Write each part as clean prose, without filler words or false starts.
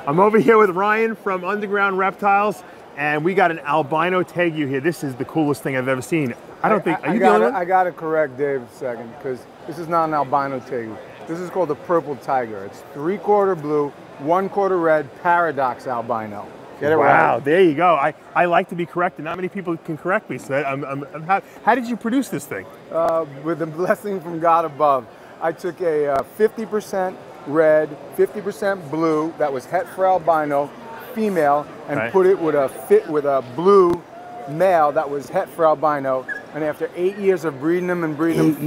I'm over here with Ryan from Underground Reptiles, and we got an albino Tegu here. This is the coolest thing I've ever seen. I don't think, are you the only one? I got to correct Dave a second, because this is not an albino Tegu. This is called the purple tiger. It's 3/4 blue, 1/4 red, paradox albino. Get it right. Wow, there you go. I like to be corrected. Not many people can correct me, so how did you produce this thing? With the blessing from God above. I took a 50% red, 50% blue that was het for albino, female, and put it with a blue male that was het for albino. And after 8 years of breeding them,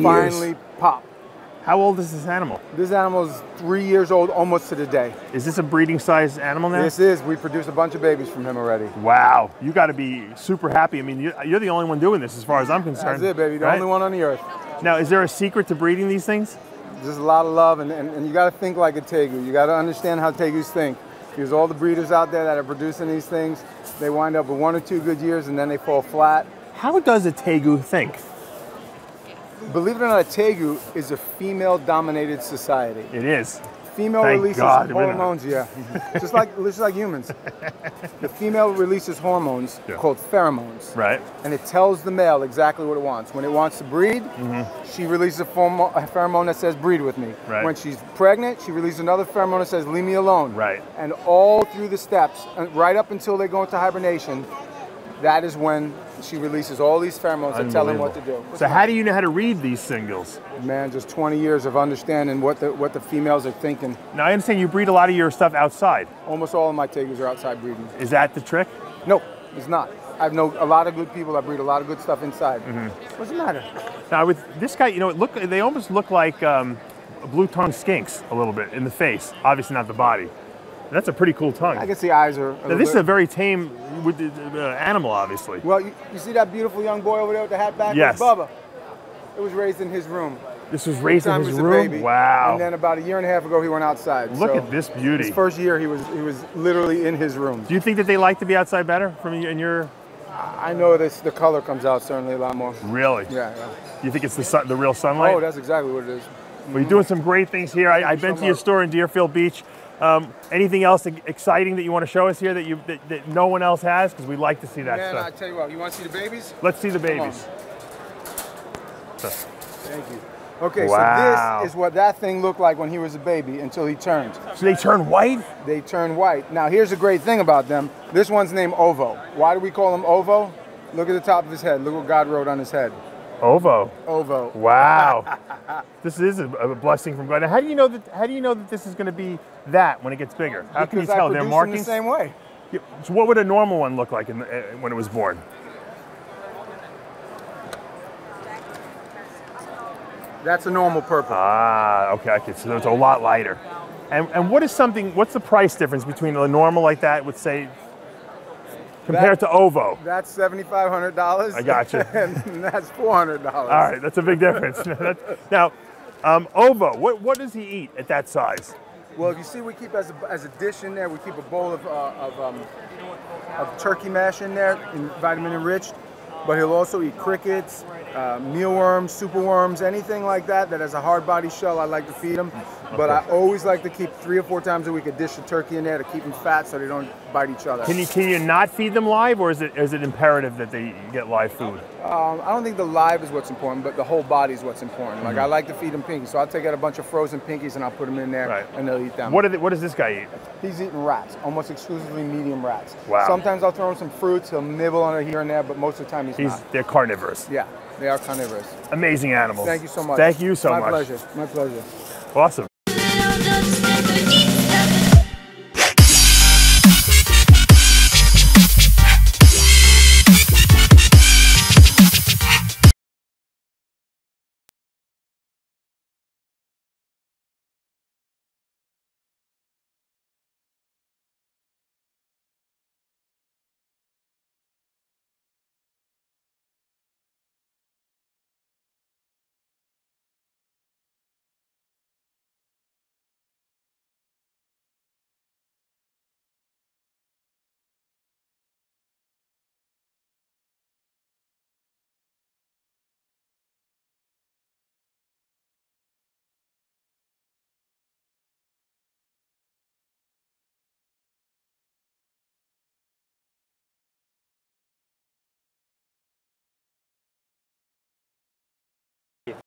finally popped. How old is this animal? This animal is 3 years old, almost to the day. Is this a breeding size animal now? This is. We produced a bunch of babies from him already. Wow, you got to be super happy. I mean, you're the only one doing this as far as I'm concerned. That's it, baby. The only one on the earth. Now, is there a secret to breeding these things? There's a lot of love, and you got to think like a Tegu. You got to understand how Tegus think. Because all the breeders out there that are producing these things, they wind up with 1 or 2 good years, and then they fall flat. How does a Tegu think? Believe it or not, a Tegu is a female-dominated society. It is. Female releases hormones, just like humans. The female releases hormones called pheromones. Right. And it tells the male exactly what it wants. When it wants to breed, she releases a pheromone that says breed with me. Right. When she's pregnant, she releases another pheromone that says leave me alone. Right. And all through the steps, right up until they go into hibernation, that is when she releases all these pheromones that tell him what to do. So how do you know how to read these signals? Man, just 20 years of understanding what the females are thinking. Now I understand you breed a lot of your stuff outside. Almost all of my Tegus are outside breeding. Is that the trick? No, it's not. I know a lot of good people that breed a lot of good stuff inside. What's the matter? Now with this guy, you know, they almost look like blue-tongued skinks a little bit in the face. Obviously not the body. That's a pretty cool tongue. I guess the eyes are. Now, this is a very tame animal, obviously. Well, you see that beautiful young boy over there with the hat back? Yes. Bubba. It was raised in his room. This was raised in his room? Baby. Wow. And then about 1.5 years ago, he went outside. Look at this beauty. His first year, he was literally in his room. Do you think that they like to be outside better in your? I know the color comes out certainly a lot more. Really? Yeah. You think it's the real sunlight? Oh, that's exactly what it is. Well, you're doing some great things here. I've been to your store in Deerfield Beach. Anything else exciting that you want to show us here that no one else has? Because we like to see that stuff. Man, I tell you what, you want to see the babies? Let's see the babies. Thank you. Okay, so this is what that thing looked like when he was a baby until he turned. So they turn white? They turn white. Now here's the great thing about them. This one's named Ovo. Why do we call him Ovo? Look at the top of his head. Look what God wrote on his head. Ovo. Ovo. Wow. This is a blessing from God. Now, how do you know that this is going to be that when it gets bigger? How can you tell? They're markings the same way. So what would a normal one look like when it was born? That's a normal purple. Ah, okay. So it's a lot lighter. And what's the price difference between a normal like that with, say, compared to Ovo? That's $7,500. I got you. And that's $400. All right, that's a big difference. Now, Ovo, what does he eat at that size? Well, if you see, we keep as a dish in there. We keep a bowl of turkey mash in there, vitamin enriched. But he'll also eat crickets, mealworms, superworms, anything like that has a hard body shell. I like to feed him. But I always like to keep 3 or 4 times a week a dish of turkey in there to keep them fat so they don't bite each other. Can you not feed them live, or is it imperative that they get live food? I don't think the live is what's important, but the whole body is what's important. Like I like to feed them pinkies, so I'll take out a bunch of frozen pinkies and I'll put them in there, and they'll eat them. What does this guy eat? He's eating rats, almost exclusively medium rats. Wow. Sometimes I'll throw him some fruits, he'll nibble on it here and there, but most of the time he's not. They're carnivorous. Yeah, they are carnivorous. Amazing animals. Thank you so much. Thank you so much. My pleasure. My pleasure. Awesome.